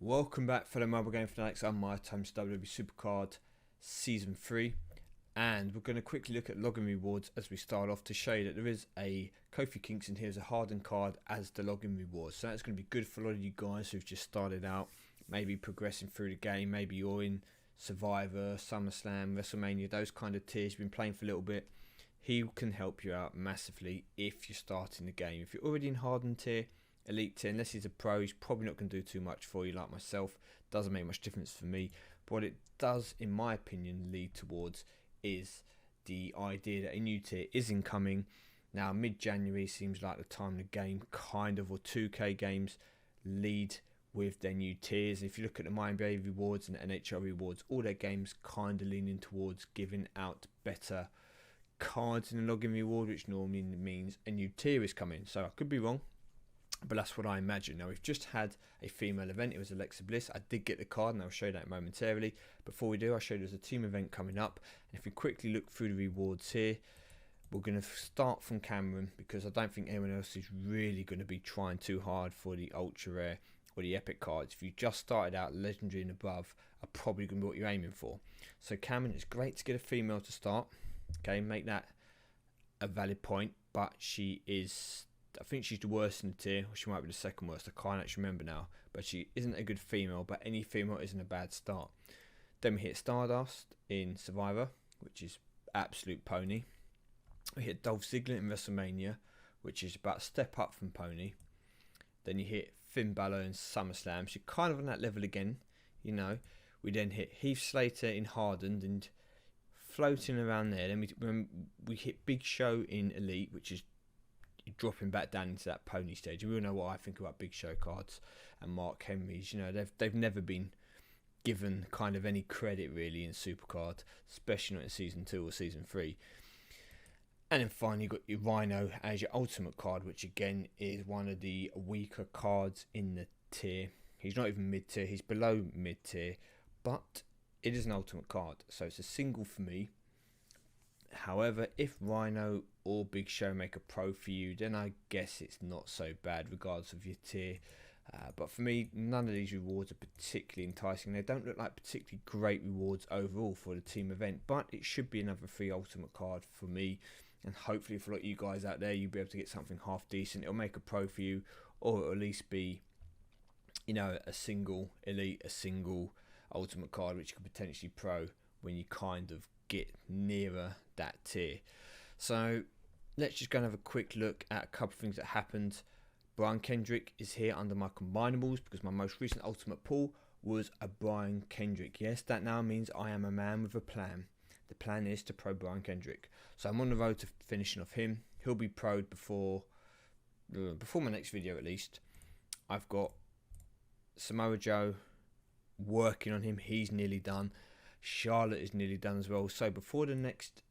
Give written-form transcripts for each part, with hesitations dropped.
Welcome back, fellow mobile game fanatics. I'm MyTyme's WWE Supercard Season 3, and we're going to quickly look at login rewards as we start off to show you that there is a Kofi Kingston here as a hardened card as the login rewards. So that's going to be good for a lot of you guys who've just started out, maybe progressing through the game. Maybe you're in Survivor, SummerSlam, WrestleMania, those kind of tiers. You've been playing for a little bit. He can help you out massively if you're starting the game. If you're already in hardened tier, Elite tier, unless he's a pro, he's probably not going to do too much for you like myself. Doesn't make much difference for me. But what it does, in my opinion, lead towards is the idea that a new tier is incoming. Now, mid-January seems like the time the game kind of, or 2K games, lead with their new tiers. If you look at the NBA rewards and the NHL rewards, all their games kind of leaning towards giving out better cards in the login reward, which normally means a new tier is coming. So I could be wrong, but that's what I imagine. Now, we've just had a female event. It was Alexa Bliss. I did get the card, and I'll show you that momentarily. Before we do, I'll show you there's a team event coming up. And if we quickly look through the rewards here, we're going to start from Cameron, because I don't think anyone else is really going to be trying too hard for the ultra rare or the epic cards. If you just started out legendary and above, are probably going to be what you're aiming for. So Cameron, it's great to get a female to start. Okay, make that a valid point, but she is, I think she's the worst in the tier, or she might be the second worst. I can't actually remember now. But she isn't a good female, but any female isn't a bad start. Then we hit Stardust in Survivor, which is absolute pony. We hit Dolph Ziggler in WrestleMania, which is about a step up from pony. Then you hit Finn Balor in SummerSlam, so you're kind of on that level again, you know. We then hit Heath Slater in Hardened and floating around there. Then we hit Big Show in Elite, which is dropping back down into that pony stage. We all know what I think about Big Show cards and Mark Henry's. You know, they've never been given kind of any credit really in Supercard, especially not in Season 2 or Season 3. And then finally, you've got your Rhyno as your ultimate card, which again is one of the weaker cards in the tier. He's not even mid tier, he's below mid tier, but it is an ultimate card, so it's a single for me. However, if Rhyno or Big Show make a pro for you, then I guess it's not so bad regardless of your tier. But for me, none of these rewards are particularly enticing. They don't look like particularly great rewards overall for the team event, but it should be another free ultimate card for me. And hopefully for a lot of you guys out there, you'll be able to get something half decent. It'll make a pro for you, or it'll at least be, you know, a single elite, a single ultimate card, which you could potentially pro when you kind of get nearer that tier. So let's just go and have a quick look at a couple of things that happened. Brian Kendrick is here under my combinables because my most recent ultimate pull was a Brian Kendrick. Yes, that now means I am a man with a plan. The plan is to pro Brian Kendrick. So I'm on the road to finishing off him. He'll be pro'd before my next video at least. I've got Samoa Joe working on him. He's nearly done. Charlotte is nearly done as well. So before the next,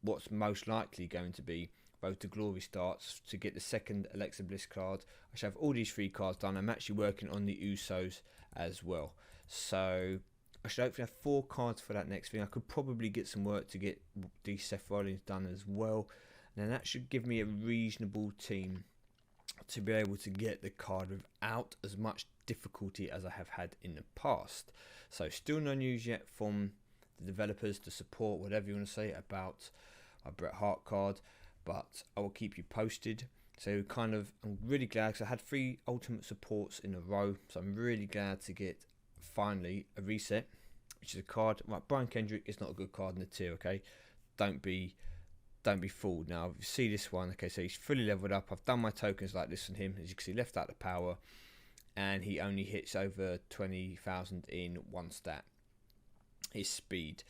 what's most likely going to be Road to Glory starts, to get the second Alexa Bliss card, I should have all these 3 cards done. I'm actually working on the Usos as well. So I should hopefully have 4 cards for that next thing. I could probably get some work to get the Seth Rollins done as well. And then that should give me a reasonable team to be able to get the card without as much difficulty as I have had in the past. So still no news yet from the developers, the support, whatever you want to say, about a Bret Hart card, but I will keep you posted. So I'm really glad, because I had 3 ultimate supports in a row, so I'm really glad to get finally a reset, which is a card. Right, Brian Kendrick is not a good card in the tier, okay? Don't be fooled. Now, if you see this one, okay, so he's fully leveled up. I've done my tokens like this on him. As you can see, left out the power, and he only hits over 20,000 in 1 stat. His speed.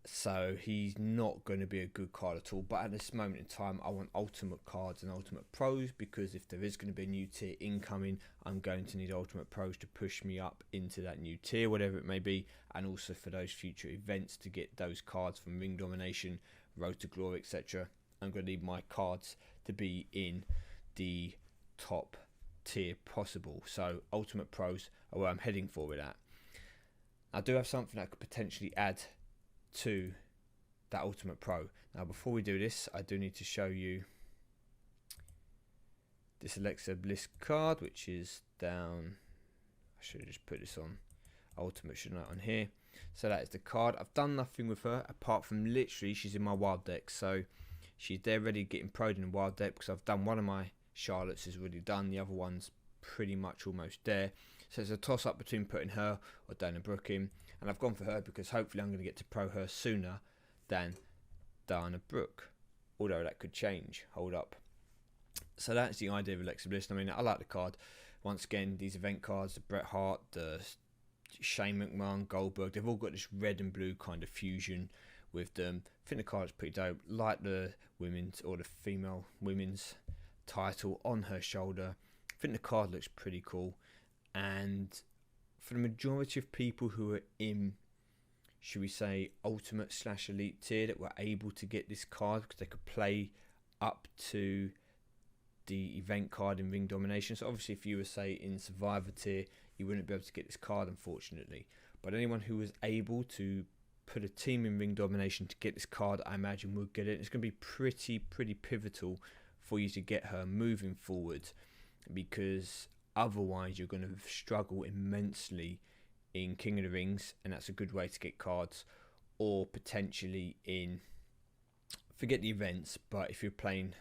So he's not going to be a good card at all. But at this moment in time, I want ultimate cards and ultimate pros, because if there is going to be a new tier incoming, I'm going to need ultimate pros to push me up into that new tier, whatever it may be, and also for those future events to get those cards from Ring Domination, Road to Glory, etc. I'm going to need my cards to be in the top tier possible. So ultimate pros are where I'm heading for with that. I do have something that could potentially add to that ultimate pro. Now before we do this, I do need to show you this Alexa Bliss card, which is down I should have just put this on Ultimate, shouldn't I, on here. So that is the card. I've done nothing with her apart from literally she's in my wild deck. So she's there ready getting pro'd in the wild deck because I've done one of my Charlottes is already done. The other one's pretty much almost there. So it's a toss up between putting her or Dana Brooke in. And I've gone for her because hopefully I'm going to get to pro her sooner than Dana Brooke. Although that could change. Hold up. So that's the idea of Alexa Bliss. I mean, I like the card. Once again, these event cards, the Bret Hart, the Shane McMahon, Goldberg, they've all got this red and blue kind of fusion with them. I think the card's pretty dope. Like the women's or the female women's title on her shoulder. I think the card looks pretty cool. And for the majority of people who are in, should we say, ultimate / elite tier that were able to get this card because they could play up to the event card in Ring Domination. So obviously if you were, say, in Survivor tier, you wouldn't be able to get this card, unfortunately. But anyone who was able to put a team in Ring Domination to get this card, I imagine would get it. It's going to be pretty pivotal for you to get her moving forward, because otherwise you're going to struggle immensely in King of the Rings, and that's a good way to get cards, or potentially in, forget the events, but if you're playing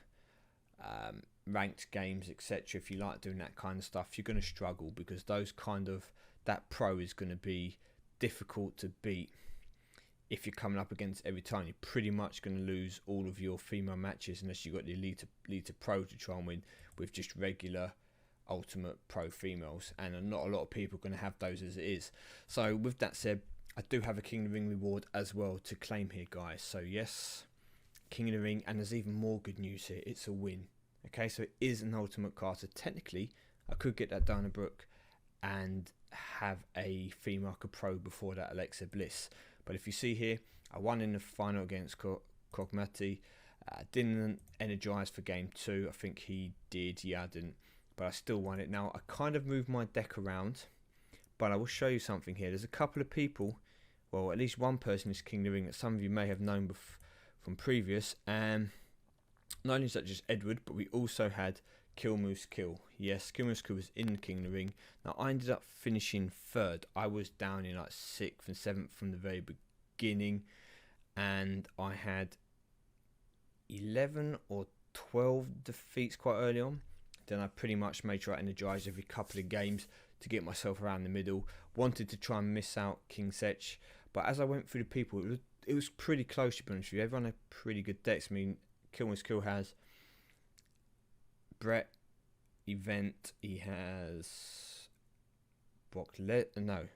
ranked games, etc., if you like doing that kind of stuff, you're going to struggle because those kind of, that pro is going to be difficult to beat. If you're coming up against every time, you're pretty much going to lose all of your female matches unless you've got the elite pro to try and win with just regular ultimate pro females, and not a lot of people are going to have those as it is. So with that said, I do have a King of the Ring reward as well to claim here, guys. So yes, King of the Ring, and there's even more good news here. It's a win. Okay, so it is an ultimate card. So technically, I could get that Dana Brooke and have a female pro before that Alexa Bliss. But if you see here, I won in the final against Kogmati. Didn't energize for game 2. I think he did. Yeah, I didn't. But I still won it. Now, I kind of moved my deck around, but I will show you something here. There's a couple of people, well, at least one person is King of the Ring that some of you may have known from previous. And not only is that just Edward, but we also had Kill Moose Kill. Yes, Kill Moose Kill was in the King of the Ring. Now, I ended up finishing 3rd. I was down in like 6th and 7th from the very beginning. And I had 11 or 12 defeats quite early on. Then I pretty much made sure I energized every couple of games to get myself around the middle. Wanted to try and miss out King Setch. But as I went through the people, it was pretty close, to be honest with you. Everyone had pretty good decks. I mean, Kill Moose Kill has Brett, Event, he has Brock no.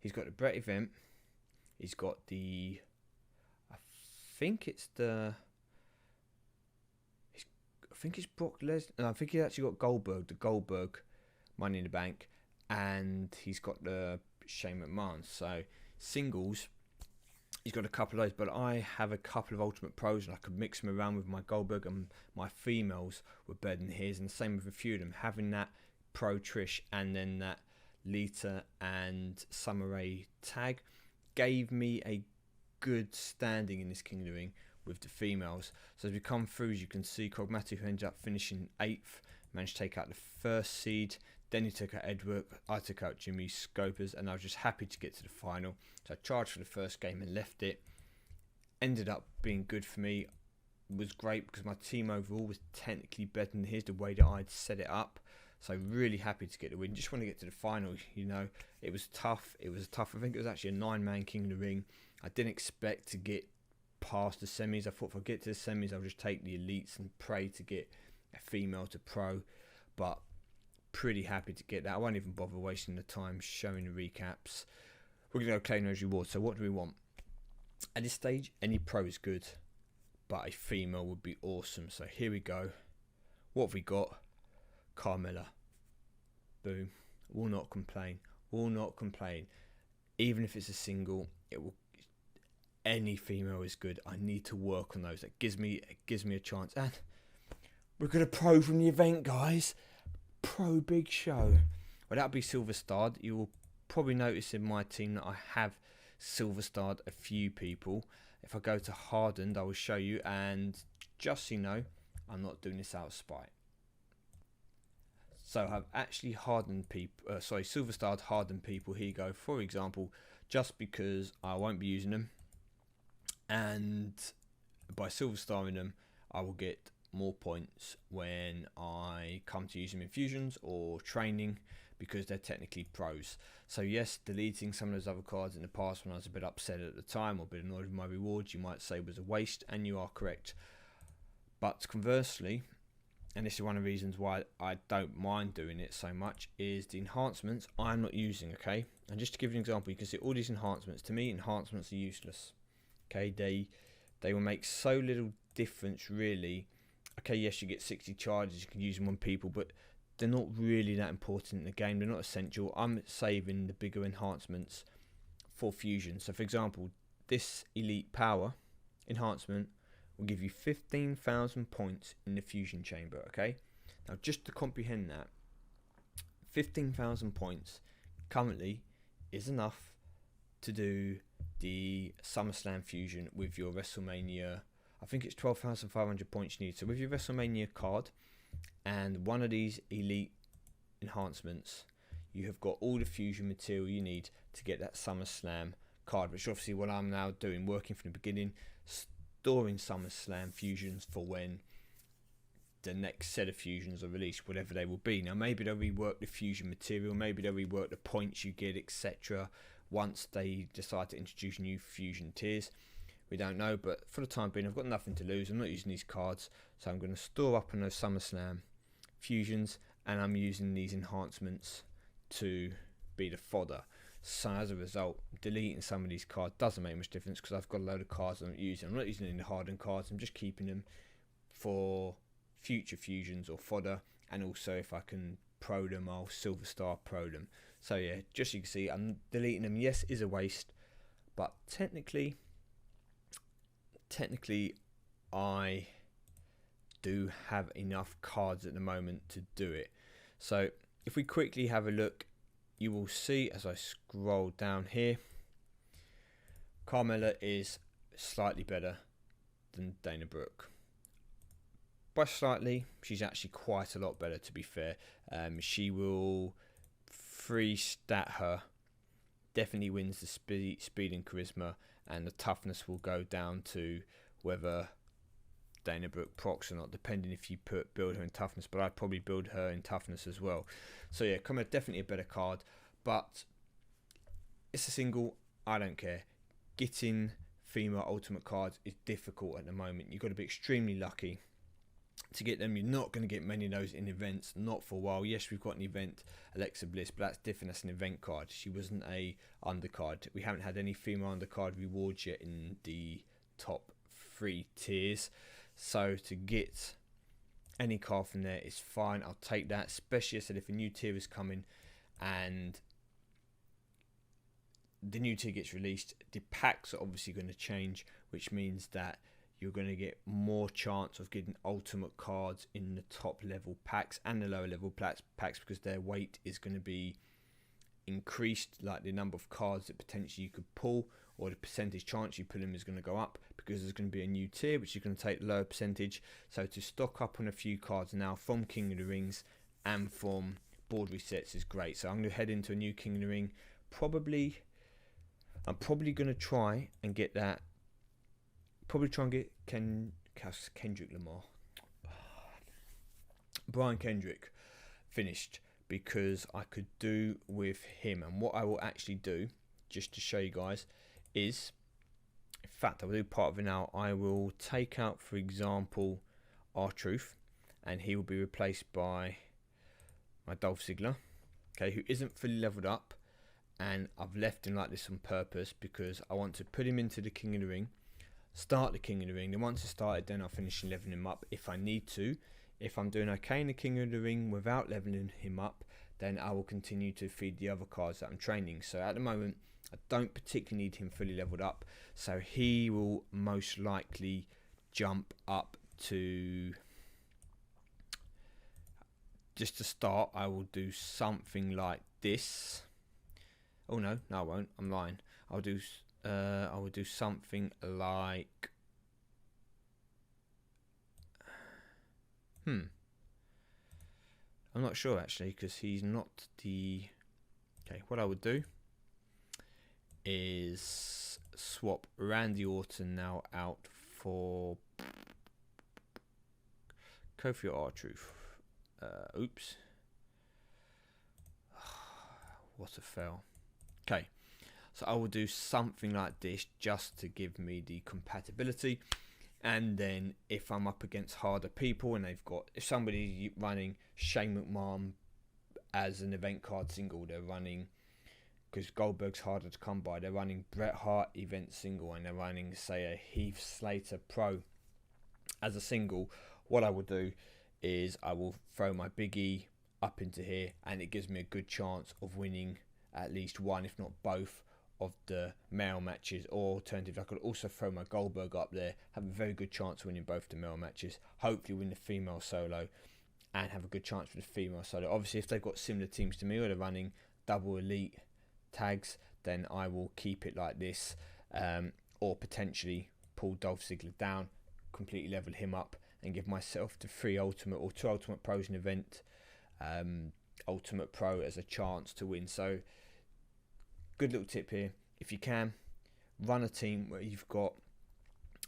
He's got the Brett Event. He's got the, I think it's Brock Lesnar. No, I think he's actually got Goldberg, the Goldberg Money in the Bank, and he's got the Shane McMahon. So singles, he's got a couple of those, but I have a couple of Ultimate Pros and I could mix them around with my Goldberg, and my females were better than his, and the same with a few of them. Having that Pro Trish and then that Lita and Summer Rae tag gave me a good standing in this King of the Ring with the females. So as we come through, as you can see, Kogmati, who ended up finishing 8th, managed to take out the 1st seed. Then he took out Edward, I took out Jimmy Scopers, and I was just happy to get to the final. So I charged for the first game and left it. Ended up being good for me. It was great because my team overall was technically better than his, the way that I'd set it up. So really happy to get the win. Just want to get to the final, you know. It was tough. I think it was actually a 9-man King of the Ring. I didn't expect to get past the semis. I thought if I get to the semis, I'll just take the elites and pray to get a female to pro. But pretty happy to get that. I won't even bother wasting the time showing the recaps. We're going to go claim those rewards. So what do we want? At this stage, any pro is good, but a female would be awesome. So here we go. What have we got? Carmella. Boom. Will not complain. Will not complain. Even if it's a single, it will. Any female is good. I need to work on those. That gives me a chance. And we're going to pro from the event, guys. Pro Big Show. Well, that'll be Silver Starred. You will probably notice in my team that I have Silver Starred a few people. If I go to Hardened, I will show you. And just so you know, I'm not doing this out of spite. So I've actually hardened people, silver starred hardened people. Here you go. For example, just because I won't be using them, and by silver starring them, I will get more points when I come to use them in fusions or training, because they're technically pros. So yes, deleting some of those other cards in the past when I was a bit upset at the time or a bit annoyed with my rewards, you might say was a waste, and you are correct. But conversely, and this is one of the reasons why I don't mind doing it so much, is the enhancements I'm not using, okay? And just to give you an example, you can see all these enhancements. To me, enhancements are useless, okay? They will make so little difference, really. Okay, yes, you get 60 charges, you can use them on people, but they're not really that important in the game. They're not essential. I'm saving the bigger enhancements for fusion. So, for example, this elite power enhancement will give you 15,000 points in the fusion chamber, okay? Now, just to comprehend that, 15,000 points currently is enough to do the SummerSlam fusion with your WrestleMania. I think it's 12,500 points you need. So with your WrestleMania card and one of these elite enhancements, you have got all the fusion material you need to get that SummerSlam card, which obviously what I'm now doing, working from the beginning, storing SummerSlam fusions for when the next set of fusions are released, whatever they will be. Now maybe they'll rework the fusion material, maybe they'll rework the points you get, etc. once they decide to introduce new fusion tiers. We don't know, but for the time being, I've got nothing to lose. I'm not using these cards, so I'm going to store up on those SummerSlam fusions, and I'm using these enhancements to be the fodder. So as a result, deleting some of these cards doesn't make much difference, because I've got a load of cards I'm not using. I'm not using any hardened cards. I'm just keeping them for future fusions or fodder, and also if I can pro them, I'll silver star pro them. So yeah, just so you can see, I'm deleting them. Yes, is a waste, but technically I do have enough cards at the moment to do it. So if we quickly have a look, you will see as I scroll down here, Carmella is slightly better than Dana Brooke. By slightly, she's actually quite a lot better, to be fair. She will free stat her, definitely wins the speed and charisma, and the toughness will go down to whether Dana Brooke procs or not, depending if you build her in toughness, but I'd probably build her in toughness as well. So yeah, Carmella definitely a better card, but it's a single, I don't care. Getting female ultimate cards is difficult at the moment. You've got to be extremely lucky to get them. You're not going to get many of those in events, not for a while. Yes, we've got an event, Alexa Bliss, but that's different. That's an event card. She wasn't a undercard. We haven't had any female undercard rewards yet in the top 3 tiers. So to get any card from there is fine. I'll take that, especially I said if a new tier is coming and the new tier gets released, the packs are obviously going to change, which means that you're going to get more chance of getting ultimate cards in the top level packs and the lower level packs, because their weight is going to be increased, like the number of cards that potentially you could pull, or the percentage chance you pull them is going to go up, because there's going to be a new tier which is going to take lower percentage. So to stock up on a few cards now from King of the Rings and from board resets is great. So I'm going to head into a new King of the Ring. I'm probably going to try and get that. Probably try and get Kendrick Lamar. Brian Kendrick finished, because I could do with him. And what I will actually do, just to show you guys, is, in fact, I will do part of it now. I will take out, for example, R-Truth, and he will be replaced by my Dolph Ziggler, okay, who isn't fully leveled up. And I've left him like this on purpose, because I want to put him into the King of the Ring, start the King of the Ring. Then once it's started, then I'll finish leveling him up if I need to. If I'm doing okay in the King of the Ring without leveling him up, then I will continue to feed the other cards that I'm training. So at the moment, I don't particularly need him fully leveled up. So he will most likely jump up to... Just to start, I will do something like this. Oh no, I won't. I'm lying. I will do something like... I'm not sure actually, because he's not the... Okay, what I would do is swap Randy Orton now out for KOTR R-Truth. Oops. What a fail. Okay, so I will do something like this just to give me the compatibility. And then if I'm up against harder people and they've got, if somebody's running Shane McMahon as an event card single, they're running, because Goldberg's harder to come by, they're running Bret Hart event single, and they're running, say, a Heath Slater Pro as a single, what I will do is I will throw my Big E up into here, and it gives me a good chance of winning at least one, if not both, of the male matches. Or alternatively, I could also throw my Goldberg up there, have a very good chance of winning both the male matches, hopefully win the female solo, and have a good chance for the female solo. Obviously, if they've got similar teams to me, or they're running double elite tags, then I will keep it like this, or potentially pull Dolph Ziggler down, completely level him up, and give myself the 3 Ultimate or 2 Ultimate Pros in event Ultimate Pro as a chance to win. So good little tip here: if you can, run a team where you've got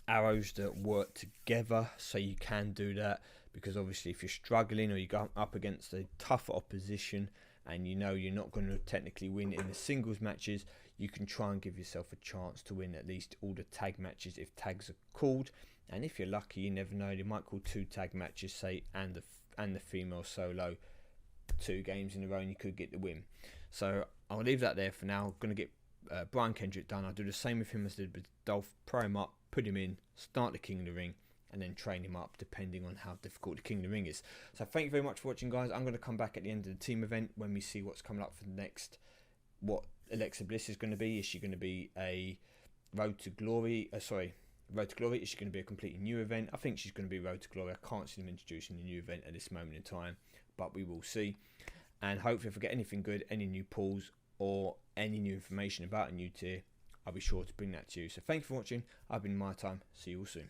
arrows that work together, so you can do that, because obviously if you're struggling or you go up against a tougher opposition and you know you're not going to technically win in the singles matches, you can try and give yourself a chance to win at least all the tag matches if tags are called. And if you're lucky, you never know, they might call 2 tag matches, say, and the female solo 2 games in a row, and you could get the win. So I'll leave that there for now. I'm going to get Brian Kendrick done. I'll do the same with him as I did with Dolph. Pro him up, put him in, start the King of the Ring, and then train him up depending on how difficult the King of the Ring is. So thank you very much for watching, guys. I'm going to come back at the end of the team event when we see what's coming up for the next, what Alexa Bliss is going to be. Is she going to be a Road to Glory? Road to Glory. Is she going to be a completely new event? I think she's going to be Road to Glory. I can't see them introducing a new event at this moment in time, but we will see. And hopefully if I get anything good, any new pulls or any new information about a new tier, I'll be sure to bring that to you. So thank you for watching. I've been MyTyme. See you all soon.